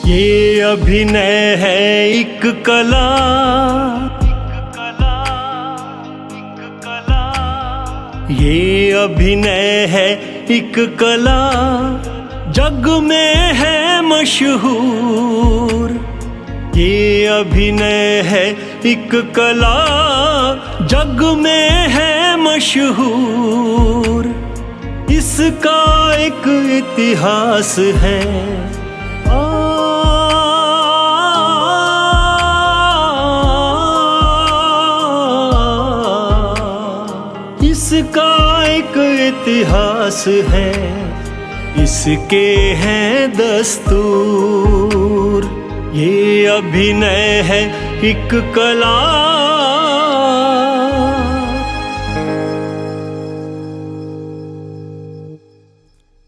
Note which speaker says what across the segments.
Speaker 1: ये अभिनय है एक कला, ये अभिनय है एक कला, जग में है मशहूर। ये अभिनय है एक कला, जग में है मशहूर। इसका एक इतिहास है, इसका एक इतिहास है, इसके हैं दस्तूर। ये अभिनय है एक कला।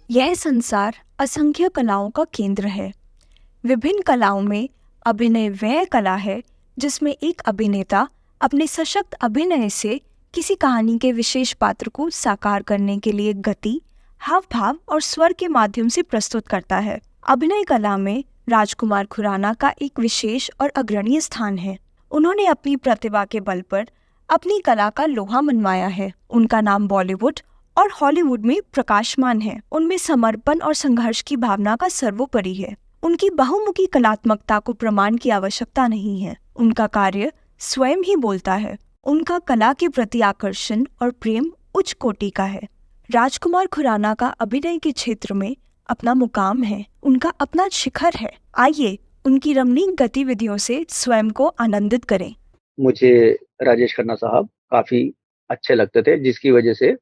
Speaker 2: यह संसार असंख्य कलाओं का केंद्र है। विभिन्न कलाओं में अभिनय वह कला है जिसमें एक अभिनेता अपने सशक्त अभिनय से किसी कहानी के विशेष पात्र को साकार करने के लिए गति, हाव भाव और स्वर के माध्यम से प्रस्तुत करता है। अभिनय कला में राजकुमार खुराना का एक विशेष और अग्रणीय स्थान है। उन्होंने अपनी प्रतिभा के बल पर अपनी कला का लोहा मनवाया है। उनका नाम बॉलीवुड और हॉलीवुड में प्रकाशमान है। उनमें समर्पण और संघर्ष की भावना का सर्वोपरि है। उनकी बहुमुखी कलात्मकता को प्रमाण की आवश्यकता नहीं है। उनका कार्य स्वयं ही बोलता है। उनका कला के प्रति आकर्षण और प्रेम उच्च कोटि का है। राजकुमार खुराना का अभिनय के क्षेत्र में अपना मुकाम है, उनका अपना शिखर है। आइए उनकी रमणीक गतिविधियों से स्वयं को आनंदित करें।
Speaker 3: मुझे राजेश खन्ना साहब काफी अच्छे लगते थे, जिसकी वजह से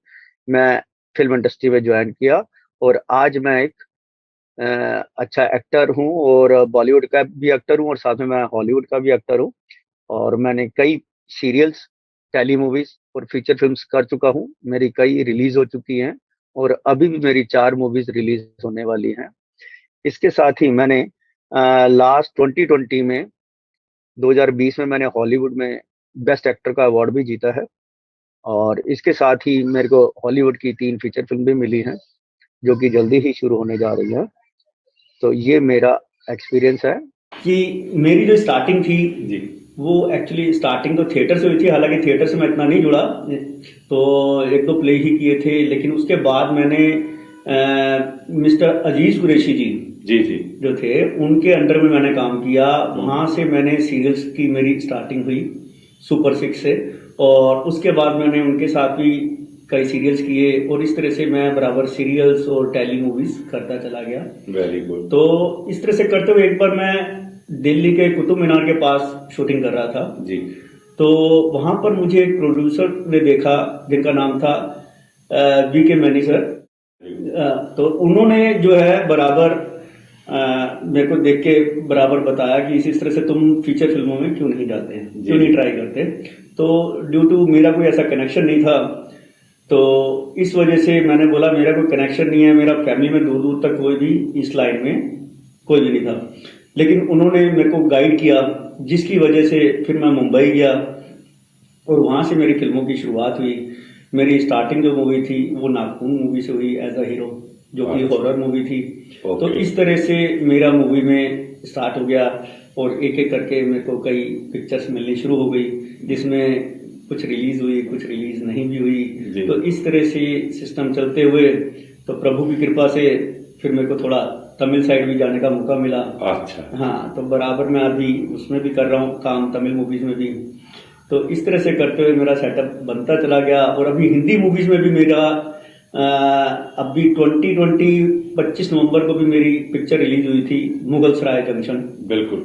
Speaker 3: मैं फिल्म इंडस्ट्री में ज्वाइन किया और आज मैं एक अच्छा एक्टर हूं और बॉलीवुड का भी एक्टर हूं और साथ में मैं हॉलीवुड का भी एक्टर हूं और मैंने कई सीरियल्स, टेली मूवीज और फीचर फिल्म्स कर चुका हूं। मेरी कई रिलीज हो चुकी हैं और अभी भी मेरी 4 मूवीज रिलीज होने वाली हैं। इसके साथ ही मैंने लास्ट 2020 में 2020 में मैंने हॉलीवुड में बेस्ट एक्टर का अवार्ड भी जीता है और इसके साथ ही मेरे को हॉलीवुड की 3 फीचर फिल्म भी मिली हैं जो कि जल्दी ही शुरू होने जा रही है। तो ये मेरा एक्सपीरियंस है
Speaker 4: कि मेरी जो स्टार्टिंग थी जी, वो एक्चुअली स्टार्टिंग तो थिएटर से हुई थी। हालांकि थिएटर से मैं इतना नहीं जुड़ा, तो 1-2 प्ले ही किए थे। लेकिन उसके बाद मैंने मिस्टर अजीज कुरैशी जी जो थे उनके अंडर में मैंने काम किया। वहाँ से मैंने सीरियल्स की मेरी स्टार्टिंग हुई सुपर 6 से और उसके बाद मैंने उनके साथ भी कई सीरियल्स किए और इस तरह से मैं बराबर सीरियल्स और टेली मूवीज करता चला गया।
Speaker 5: Very good.
Speaker 4: तो इस तरह से करते हुए एक बार मैं दिल्ली के कुतुब मीनार के पास शूटिंग कर रहा था
Speaker 5: जी।
Speaker 4: तो वहां पर मुझे एक प्रोड्यूसर ने देखा जिनका नाम था वीके मैनी सर। तो उन्होंने जो है बराबर मेरे को देख के बराबर बताया कि इस तरह से तुम फीचर फिल्मों में क्यों नहीं जाते हैं, क्यों नहीं ट्राई करते। तो ड्यू टू मेरा कोई ऐसा कनेक्शन नहीं था, तो इस वजह से मैंने बोला मेरा कोई कनेक्शन नहीं है, मेरा फैमिली में दूर दूर तक कोई भी इस लाइन में कोई भी नहीं था। लेकिन उन्होंने मेरे को गाइड किया, जिसकी वजह से फिर मैं मुंबई गया और वहाँ से मेरी फिल्मों की शुरुआत हुई। मेरी स्टार्टिंग जो मूवी थी वो नागपुर मूवी से हुई एज अ हीरो, जो कि हॉरर मूवी थी। तो इस तरह से मेरा मूवी में स्टार्ट हो गया और एक एक करके मेरे को कई पिक्चर्स मिलनी शुरू हो गई, जिसमें कुछ रिलीज हुई, कुछ रिलीज नहीं भी हुई। तो इस तरह से सिस्टम चलते हुए तो प्रभु की कृपा से फिर मेरे को थोड़ा तमिल साइड भी जाने का मौका मिला।
Speaker 5: अच्छा।
Speaker 4: हाँ, तो बराबर मैं अभी उसमें भी कर रहा हूँ काम, तमिल मूवीज में भी। तो इस तरह से करते हुए मेरा सेटअप बनता चला गया और अभी हिंदी मूवीज में भी मेरा अभी 2020 25 नवंबर को भी मेरी पिक्चर रिलीज हुई थी मुगल सराय जंक्शन।
Speaker 5: बिल्कुल।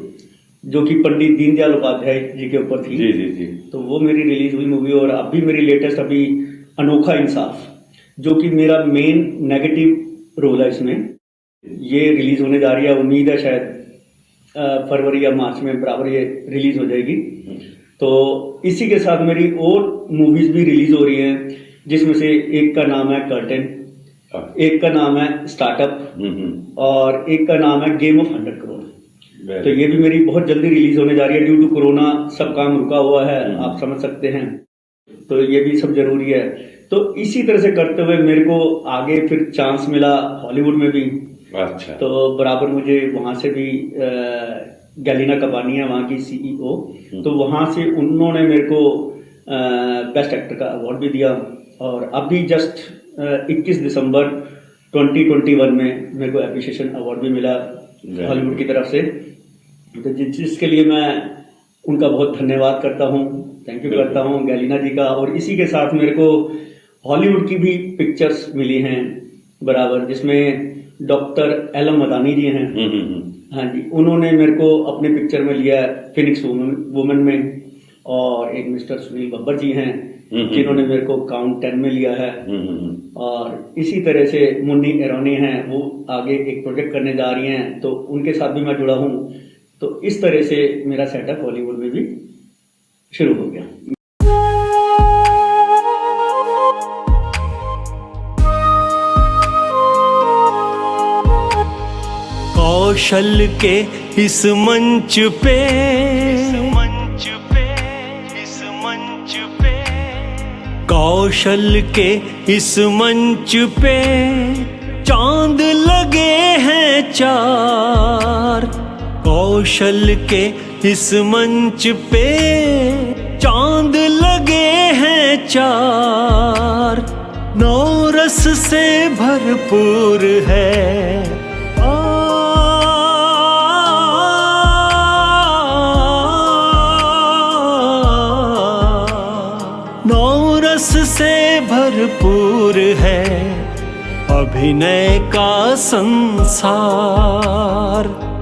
Speaker 4: जो कि पंडित दीनदयाल उपाध्याय जी के ऊपर थी।
Speaker 5: जी।
Speaker 4: तो वो मेरी रिलीज हुई मूवी और अभी मेरी लेटेस्ट अभी अनोखा इंसाफ, जो कि मेरा मेन नेगेटिव रोल है इसमें, ये रिलीज होने जा रही है। उम्मीद है शायद फरवरी या मार्च में बराबर ये रिलीज हो जाएगी। तो इसी के साथ मेरी और मूवीज भी रिलीज हो रही हैं, जिसमें से एक का नाम है कर्टेन, एक का नाम है स्टार्टअप और एक का नाम है गेम ऑफ 100 करोड़। तो ये भी मेरी बहुत जल्दी रिलीज होने जा रही है। ड्यू टू कोरोना सब काम रुका हुआ है, आप समझ सकते हैं, तो ये भी सब जरूरी है। तो इसी तरह से करते हुए मेरे को आगे फिर चांस मिला हॉलीवुड में भी।
Speaker 5: अच्छा।
Speaker 4: तो बराबर मुझे वहाँ से भी गैलिना कबानी है वहाँ की CEO, तो वहाँ से उन्होंने मेरे को बेस्ट एक्टर का अवार्ड भी दिया। और अभी जस्ट 21 दिसंबर 2021 में मेरे को एप्रिसिएशन अवार्ड भी मिला हॉलीवुड की तरफ से, तो जिसके लिए मैं उनका बहुत धन्यवाद करता हूँ, थैंक यू करता हूँ गैलिना जी का। और इसी के साथ मेरे को हॉलीवुड की भी पिक्चर्स मिली हैं बराबर, जिसमें डॉक्टर एलम मदानी जी हैं, हाँ जी, उन्होंने मेरे को अपने पिक्चर में लिया फिनिक्स वुमन में। और एक मिस्टर सुनील बब्बर जी हैं जिन्होंने मेरे को काउंट 10 में लिया है। और इसी तरह से मुन्नी एरोनी हैं, वो आगे एक प्रोजेक्ट करने जा रही हैं, तो उनके साथ भी मैं जुड़ा हूँ। तो इस तरह से मेरा सेटअप हॉलीवुड में भी शुरू हो गया।
Speaker 1: कौशल के इस मंच पे कौशल के इस मंच पे चांद लगे हैं 4। कौशल के इस मंच पे चांद लगे हैं 4। नौरस से भरपूर है से भरपूर है अभिनय का संसार।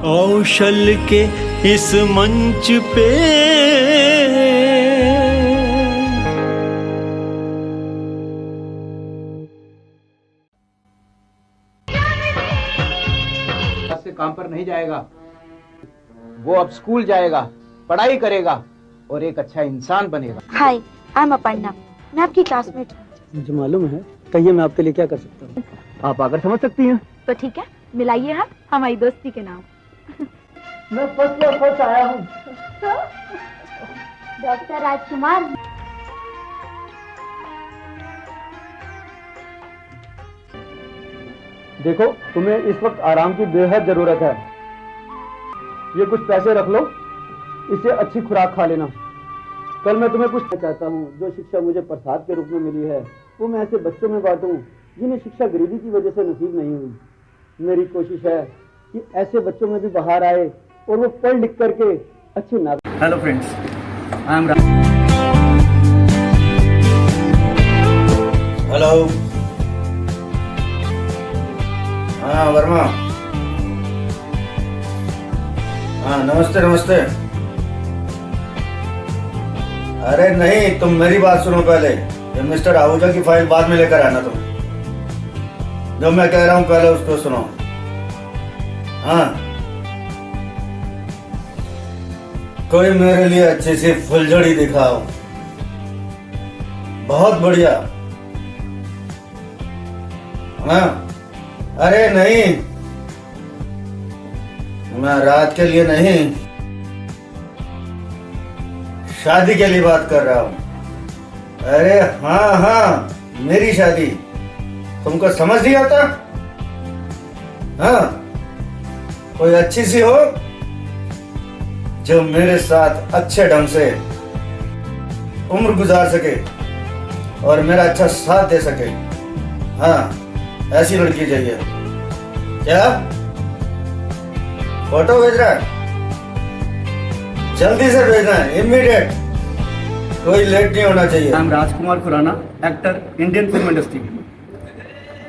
Speaker 1: कौशल के इस मंच पे
Speaker 6: से काम पर नहीं जाएगा, वो अब स्कूल जाएगा, पढ़ाई करेगा और एक अच्छा इंसान बनेगा।
Speaker 7: हाय, आई एम अपर्णा, मैं आपकी क्लासमेट हूँ।
Speaker 8: मुझे मालूम है, कहिए मैं आपके लिए क्या कर सकता हूँ। आप आकर समझ सकती हैं।
Speaker 7: तो ठीक है, मिलाइए हाथ हमारी दोस्ती के नाम।
Speaker 8: मैं फर्स्ट आया हूँ।
Speaker 7: डॉक्टर राजकुमार।
Speaker 8: देखो, तुम्हें इस वक्त आराम की बेहद जरूरत है। ये कुछ पैसे रख लो, इससे अच्छी खुराक खा लेना। कल मैं तुम्हें कुछ चाहता हूँ, जो शिक्षा मुझे प्रसाद के रूप में मिली है वो मैं ऐसे बच्चों में बांटूं जिन्हें शिक्षा गरीबी की वजह से नसीब नहीं हुई। मेरी कोशिश है कि ऐसे बच्चों में भी बाहर आए और वो पढ़ लिख करके अच्छे नागरिक।
Speaker 4: Hello friends, I am
Speaker 9: hello. हाँ वर्मा, हाँ नमस्ते नमस्ते। अरे नहीं, तुम मेरी बात सुनो पहले। ये मिस्टर आहूजा की फाइल बाद में लेकर आना तुम। जो मैं कह रहा हूं पहले उसको सुनो। हाँ, कोई मेरे लिए अच्छी सी फुलझड़ी दिखाओ। बहुत बढ़िया। हाँ, अरे नहीं, मैं रात के लिए नहीं, शादी के लिए बात कर रहा हूँ। अरे हाँ हाँ, मेरी शादी। तुमको समझ नहीं आता? हाँ, कोई अच्छी सी हो जो मेरे साथ अच्छे ढंग से उम्र गुजार सके और मेरा अच्छा साथ दे सके। हाँ, ऐसी लड़की चाहिए। क्या फोटो भेज रहा है? जल्दी से भेजना है, इमीडिएट, कोई लेट नहीं होना चाहिए।
Speaker 4: I am Rajkumar Khurana, actor, Indian film industry.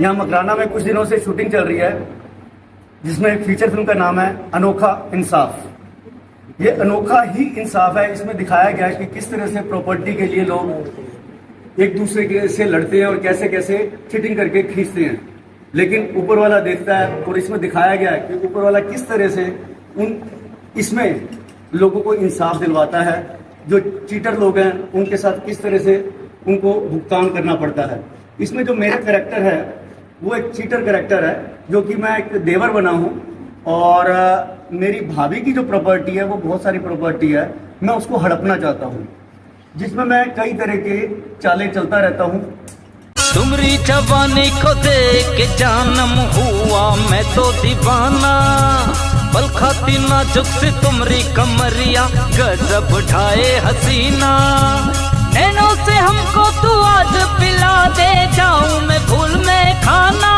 Speaker 4: यहाँ मकराना में कुछ दिनों से शूटिंग चल रही है, जिसमें एक फीचर फिल्म का नाम है अनोखा इंसाफ। ये अनोखा ही इंसाफ है। इसमें दिखाया गया है कि किस तरह से प्रॉपर्टी के लिए लोग एक दूसरे के से लड़ते हैं और कैसे कैसे चीटिंग करके खींचते हैं, लेकिन ऊपर वाला देखता है। और इसमें दिखाया गया है कि ऊपर वाला किस तरह से इसमें लोगों को इंसाफ दिलवाता है। जो चीटर लोग हैं उनके साथ किस तरह से उनको भुगतान करना पड़ता है। इसमें जो मेरा कैरेक्टर है वो एक चीटर कैरेक्टर है, जो कि मैं एक देवर बना हूँ। और मेरी भाभी की जो प्रॉपर्टी है वो बहुत सारी प्रॉपर्टी है, मैं उसको हड़पना चाहता हूँ, जिसमें मैं कई तरह के चालें चलता रहता हूँ।
Speaker 5: तुम्हारी जवानी को देख के जानम हुआ मैं तो दीवाना, पल खाती नाजुक से तुम्हारी कमरिया गजब ढाए हसीना। नैनों से हमको तू आज पिला दे, जाऊं मैं भूल में खाना,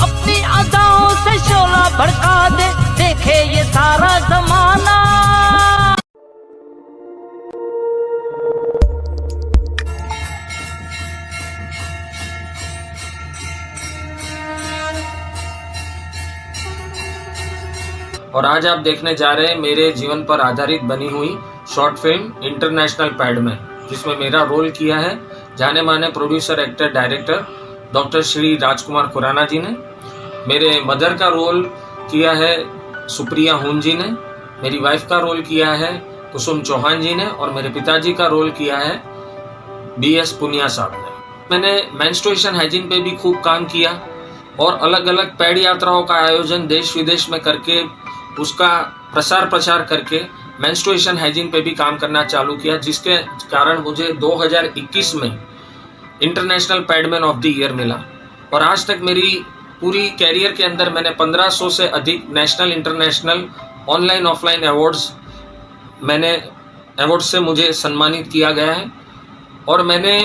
Speaker 5: अपनी अदाओं से शोला भड़का दे, देखे ये सारा जमाना।
Speaker 10: और आज आप देखने जा रहे हैं मेरे जीवन पर आधारित बनी हुई शॉर्ट फिल्म इंटरनेशनल पैडमैन, जिसमें मेरा रोल किया है जाने माने producer actor director doctor Shri Rajkumar Khurana ji ने। मेरे मदर का रोल किया है सुप्रिया हुन जी ने, मेरी वाइफ का रोल किया है कुसुम चौहान जी ने, और मेरे पिताजी का रोल किया है BS पुनिया साहब ने। मैंने मेंस्ट्रुएशन हाइजीन पे भी खूब काम किया और अलग अलग पैड यात्राओं का आयोजन देश विदेश में करके उसका प्रचार करके मेंस्ट्रुएशन हाइजीन पे भी काम करना चालू किया, जिसके कारण मुझे 2021 में international Padman of the year मिला। और आज तक मेरी पूरी कैरियर के अंदर मैंने 1500 से अधिक national international online offline awards से मुझे सम्मानित किया गया है। और मैंने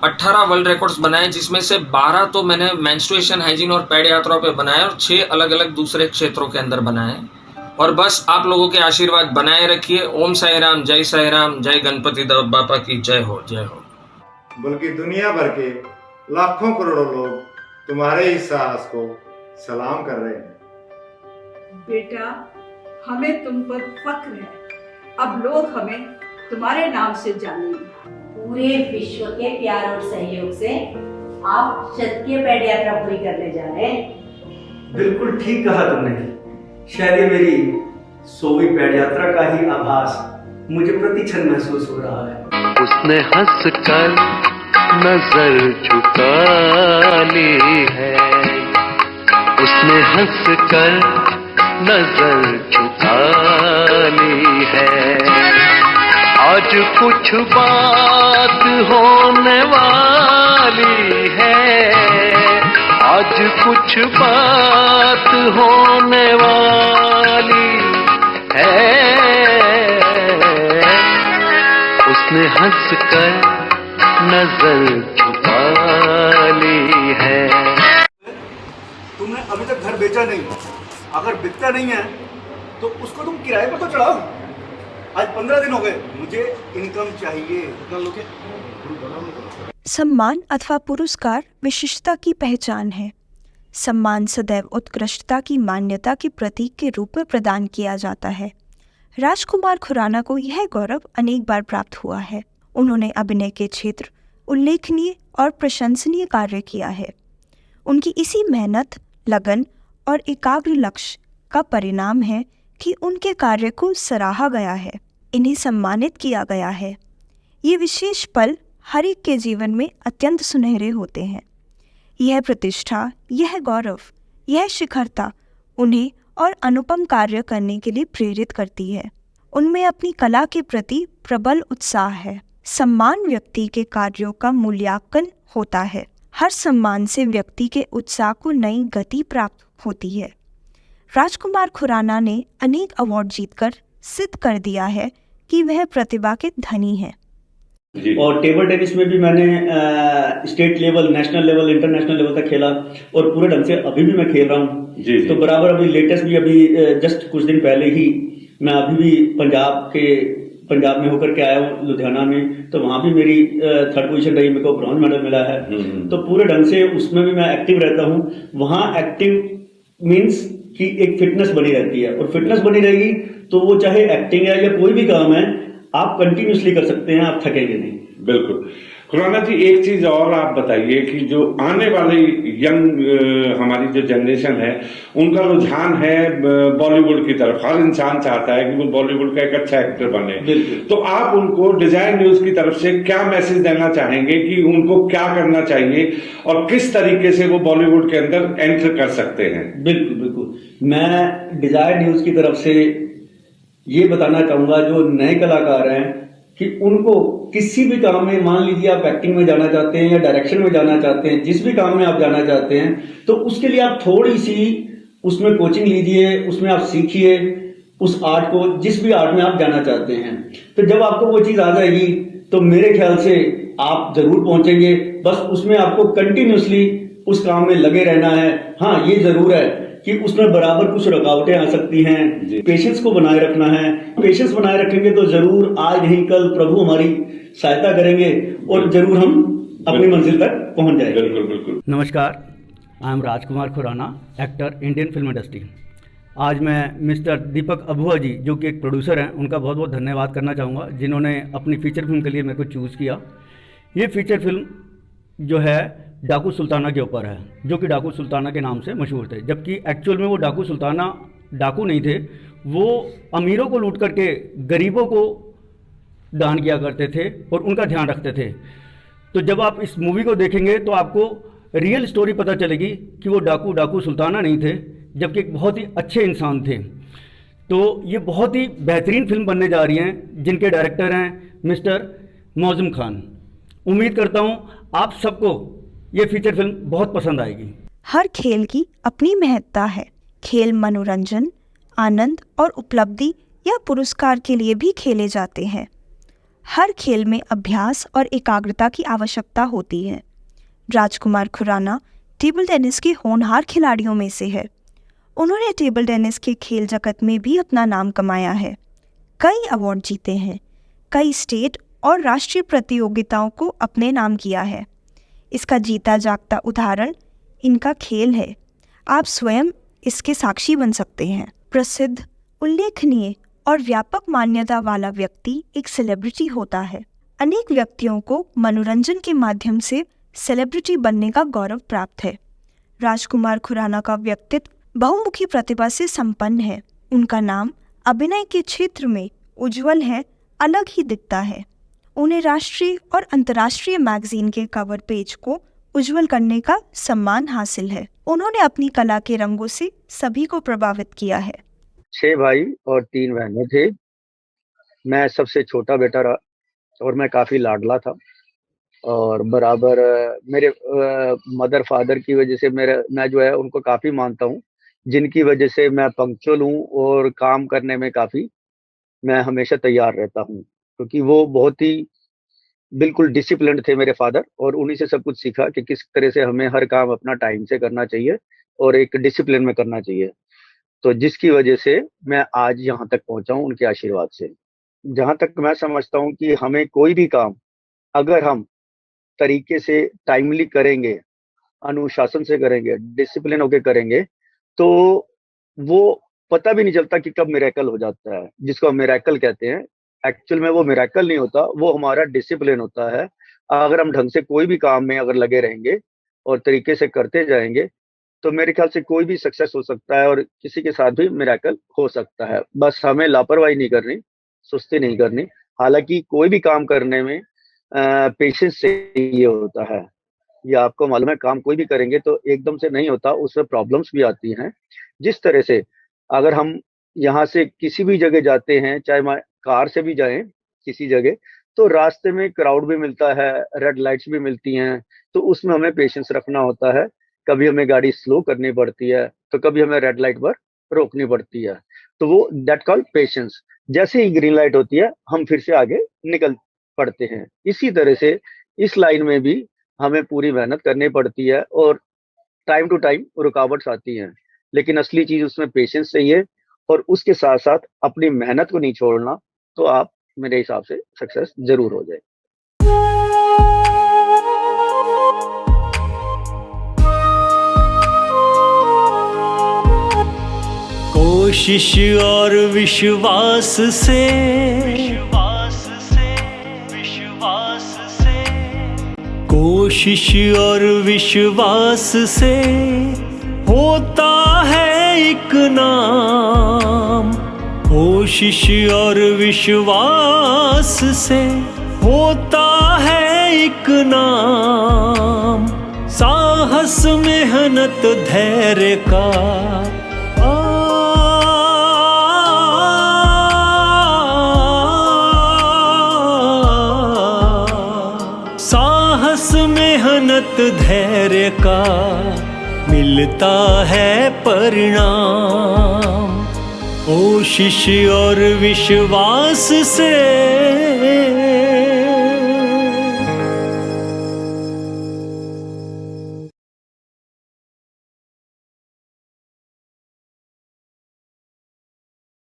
Speaker 10: 18 वर्ल्ड रिकॉर्ड्स बनाए, जिसमें से 12 तो मैंने मेंस्ट्रुएशन हाइजीन और पैड यात्राओं पे बनाए और 6 अलग अलग दूसरे क्षेत्रों के अंदर बनाए। और बस आप लोगों के आशीर्वाद बनाए रखिए। ओम साई राम, जय गणपति बापा की जय हो, जय हो।
Speaker 11: बल्कि दुनिया भर के लाखों करोड़ों लोग तुम्हारे इस साहस को सलाम कर रहे हैं।
Speaker 12: बेटा, हमें तुम पर फख्र है, अब लोग हमें तुम्हारे नाम से जानेंगे।
Speaker 13: पूरे विश्व के प्यार और सहयोग से आप शतकीय पैड यात्रा पूरी करने जा रहे हैं।
Speaker 4: बिल्कुल ठीक कहा तुमने। शायद ये मेरी 100वीं पैड यात्रा का ही आभास मुझे प्रतिक्षण महसूस हो रहा है।
Speaker 14: उसने हंस कर नजर झुका ली है, उसने हंस कर नजर झुका ली है। आज कुछ बात होने वाली है, आज कुछ बात होने वाली है। उसने हंस कर नजर झुका ली है।
Speaker 8: तुमने अभी तक घर बेचा नहीं, अगर बिकता नहीं है तो उसको तुम किराए पर तो चढ़ाओ। आज 15 दिन हो गए, मुझे इनकम चाहिए।
Speaker 2: सम्मान अथवा पुरस्कार विशिष्टता की पहचान है। सम्मान सदैव उत्कृष्टता की मान्यता के प्रतीक के रूप में प्रदान किया जाता है। राजकुमार खुराना को यह गौरव अनेक बार प्राप्त हुआ है। उन्होंने अभिनय के क्षेत्र उल्लेखनीय और प्रशंसनीय कार्य किया है। उनकी इसी मेहनत, लगन और एकाग्र लक्ष्य का परिणाम है कि उनके कार्य को सराहा गया है, इन्हें सम्मानित किया गया है। ये विशेष पल हर एक के जीवन में अत्यंत सुनहरे होते हैं। यह प्रतिष्ठा, यह गौरव, यह शिखरता उन्हें और अनुपम कार्य करने के लिए प्रेरित करती है। उनमें अपनी कला के प्रति प्रबल उत्साह है। सम्मान व्यक्ति के कार्यों का मूल्यांकन होता है। हर सम्मान से व्यक्ति के उत्साह को नई गति प्राप्त होती है। राजकुमार खुराना ने अनेक अवार्ड जीतकर सिद्ध कर दिया है कि वह प्रतिभा के धनी हैं।
Speaker 4: और टेबल टेनिस में भी मैंने state level, national level, international level तक खेला और पूरे ढंग से अभी भी मैं खेल रहा हूँ। तो बराबर अभी लेटेस्ट भी अभी जस्ट कुछ दिन पहले ही मैं अभी भी पंजाब में होकर के आया हूँ, लुधियाना में। तो वहाँ भी मेरी 3rd पोजीशन रही, मेरे को ब्रॉन्ज मेडल मिला है। तो पूरे ढंग से उसमें भी मैं एक्टिव रहता हूँ। वहाँ एक्टिव मीन्स कि एक फिटनेस बनी रहती है, और फिटनेस बनी रहेगी तो वो चाहे एक्टिंग है या कोई भी काम है, आप कंटिन्यूसली कर सकते हैं, आप थकेंगे नहीं।
Speaker 15: बिल्कुल। खुराना जी, एक चीज और आप बताइए कि जो आने वाले यंग हमारी जो जनरेशन है, उनका रुझान है बॉलीवुड की तरफ। हर इंसान चाहता है कि वो बॉलीवुड का एक अच्छा एक्टर बने। तो आप उनको डिजायर न्यूज की तरफ से क्या मैसेज देना चाहेंगे कि उनको क्या करना चाहिए और किस तरीके से वो बॉलीवुड के अंदर एंटर कर सकते हैं?
Speaker 4: बिल्कुल बिल्कुल। मैं डिजायर न्यूज की तरफ से ये बताना चाहूंगा, जो नए कलाकार हैं कि उनको किसी भी काम में, मान लीजिए आप एक्टिंग में जाना चाहते हैं या डायरेक्शन में जाना चाहते हैं, जिस भी काम में आप जाना चाहते हैं, तो उसके लिए आप थोड़ी सी उसमें कोचिंग लीजिए, उसमें आप सीखिए उस आर्ट को, जिस भी आर्ट में आप जाना चाहते हैं। तो जब आपको वो चीज़ आ जाएगी तो मेरे ख्याल से आप जरूर पहुंचेंगे। बस उसमें आपको कंटिन्यूसली उस काम में लगे रहना है। हाँ, ये जरूर है कि उसमें बराबर कुछ रुकावटें आ सकती हैं, पेशेंस को बनाए रखना है। पेशेंस बनाए रखेंगे तो जरूर आज नहीं कल प्रभु हमारी सहायता करेंगे और जरूर हम अपनी मंजिल तक पहुंच जाएंगे।
Speaker 15: बिल्कुल बिल्कुल।
Speaker 8: नमस्कार, I am Rajkumar Khurana, actor, Indian film industry. आज मैं मिस्टर दीपक अबुआ जी, जो कि एक प्रोड्यूसर हैं, उनका बहुत बहुत धन्यवाद करना चाहूँगा, जिन्होंने अपनी फ़ीचर फिल्म के लिए मेरे को चूज़ किया। ये फ़ीचर फिल्म जो है डाकू सुल्ताना के ऊपर है, जो कि डाकू सुल्ताना के नाम से मशहूर थे, जबकि एक्चुअल में वो डाकू सुल्ताना डाकू नहीं थे। वो अमीरों को लूट करके गरीबों को दान किया करते थे और उनका ध्यान रखते थे। तो जब आप इस मूवी को देखेंगे तो आपको रियल स्टोरी पता चलेगी कि वो डाकू सुल्ताना नहीं थे, जबकि एक बहुत ही अच्छे इंसान थे। तो ये बहुत ही बेहतरीन फिल्म बनने जा रही हैं, जिनके डायरेक्टर हैं मिस्टर मौज़म खान। उम्मीद करता हूँ आप सबको ये फीचर फिल्म बहुत पसंद आएगी।
Speaker 2: हर खेल की अपनी महत्ता है। खेल मनोरंजन, आनंद और उपलब्धि या पुरस्कार के लिए भी खेले जाते हैं। हर खेल में अभ्यास और एकाग्रता की आवश्यकता होती है। राजकुमार खुराना टेबल टेनिस के होनहार खिलाड़ियों में से है। उन्होंने टेबल टेनिस के खेल जगत में भी अपना नाम कमाया है। कई अवार्ड जीते हैं, कई स्टेट और राष्ट्रीय प्रतियोगिताओं को अपने नाम किया है। इसका जीता जागता उदाहरण इनका खेल है। आप स्वयं इसके साक्षी बन सकते हैं। प्रसिद्ध, उल्लेखनीय और व्यापक मान्यता वाला व्यक्ति एक सेलिब्रिटी होता है। अनेक व्यक्तियों को मनोरंजन के माध्यम से सेलिब्रिटी बनने का गौरव प्राप्त है। राजकुमार खुराना का व्यक्तित्व बहुमुखी प्रतिभा से संपन्न है। उनका नाम अभिनय के क्षेत्र में उज्जवल है, अलग ही दिखता है। उन्हें राष्ट्रीय और अंतर्राष्ट्रीय मैगजीन के कवर पेज को उज्जवल करने का सम्मान हासिल है। उन्होंने अपनी कला के रंगों से सभी को प्रभावित किया है।
Speaker 3: 6 भाई और 3 बहनें थे। मैं सबसे छोटा बेटा रहा और मैं काफ़ी लाडला था और बराबर मेरे मदर फादर की वजह से मैं जो है उनको काफ़ी मानता हूँ, जिनकी वजह से मैं पंक्चुअल हूँ और काम करने में काफ़ी मैं हमेशा तैयार रहता हूँ, क्योंकि वो बहुत ही बिल्कुल डिसिप्लिन्ड थे मेरे फादर, और उन्हीं से सब कुछ सीखा कि किस तरह से हमें हर काम अपना टाइम से करना चाहिए और एक डिसिप्लिन में करना चाहिए। तो जिसकी वजह से मैं आज यहाँ तक पहुँचा हूँ उनके आशीर्वाद से। जहाँ तक मैं समझता हूँ कि हमें कोई भी काम अगर हम तरीके से टाइमली करेंगे, अनुशासन से करेंगे, डिसिप्लिन होके करेंगे, तो वो पता भी नहीं चलता कि कब मिरेकल हो जाता है, जिसको हम मिरेकल कहते हैं। एक्चुअल में वो मिरेकल नहीं होता, वो हमारा डिसिप्लिन होता है। अगर हम ढंग से कोई भी काम में अगर लगे रहेंगे और तरीके से करते जाएंगे, तो मेरे ख्याल से कोई भी सक्सेस हो सकता है और किसी के साथ भी मिरेकल हो सकता है। बस हमें लापरवाही नहीं करनी, सुस्ती नहीं करनी। हालांकि कोई भी काम करने में पेशेंस चाहिए होता है। ये आपको मालूम है, काम कोई भी करेंगे तो एकदम से नहीं होता, उसमें प्रॉब्लम्स भी आती हैं। जिस तरह से अगर हम यहाँ से किसी भी जगह जाते हैं, चाहे कार से भी जाएं किसी जगह, तो रास्ते में क्राउड भी मिलता है, रेड लाइट्स भी मिलती हैं, तो उसमें हमें पेशेंस रखना होता है। कभी हमें गाड़ी स्लो करनी पड़ती है, तो कभी हमें रेड लाइट पर रोकनी पड़ती है, तो वो दैट कॉल्ड पेशेंस। जैसे ही ग्रीन लाइट होती है हम फिर से आगे निकल पड़ते हैं। इसी तरह से इस लाइन में भी हमें पूरी मेहनत करनी पड़ती है और टाइम टू टाइम रुकावट्स आती हैं, लेकिन असली चीज उसमें पेशेंस चाहिए और उसके साथ साथ अपनी मेहनत को नहीं छोड़ना, तो आप मेरे हिसाब से सक्सेस जरूर हो जाए।
Speaker 1: कोशिश और विश्वास से कोशिश और विश्वास से होता है एक नाम। कोशिश और विश्वास से होता है एक नाम। साहस, मेहनत, धैर्य का कार्य का मिलता है परिणाम। कोशिश और विश्वास से